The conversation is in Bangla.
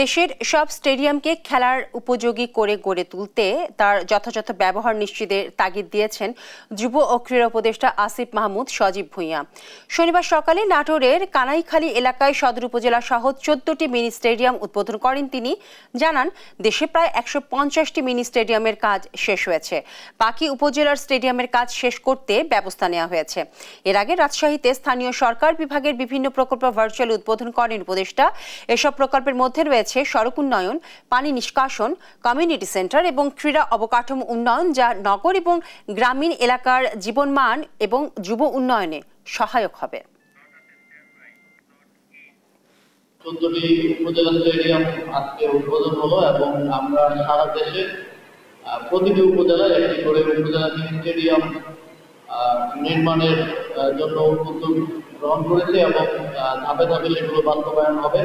দেশের সব স্টেডিয়ামকে খেলার উপযোগী করে গড়ে তুলতে তার যথাযথ ব্যবহার নিশ্চিতের তাগিদ দিয়েছেন যুব ও ক্রীড়া উপদেষ্টা আসিফ মাহমুদ সজীব ভুঁইয়া। শনিবার সকালে নাটোরের কানাইখালী এলাকায় সদর উপজেলা সহ 14টি মিনি স্টেডিয়াম উদ্বোধন করেন তিনি। জানান, দেশে প্রায় 150টি মিনি স্টেডিয়ামের কাজ শেষ হয়েছে, বাকি উপজেলার স্টেডিয়ামের কাজ শেষ করতে ব্যবস্থা নেওয়া হয়েছে। এর আগে রাজশাহীতে স্থানীয় সরকার বিভাগের বিভিন্ন প্রকল্প ভার্চুয়াল উদ্বোধন করেন উপদেষ্টা। এসব প্রকল্পের মধ্যে রয়েছে সড়ক উন্নয়ন, পানি নিষ্কাশন, কমিউনিটি সেন্টার এবং ক্রীড়া অবকাঠামো উন্নয়ন, যা নগর এবং গ্রামীণ এলাকার জীবনমান এবং যুব উন্নয়নে সহায়ক হবে। 14টি উপজেলা স্টেডিয়াম আজকে উদ্বোধন হলো এবং আমরা সারা দেশে প্রতিটি উপজেলায় একটি করে উপজেলা স্টেডিয়াম নির্মাণের জন্য উদ্যোগ গ্রহণ করেছে এবং ধাপে ধাপে সেগুলো বাস্তবায়ন হবে।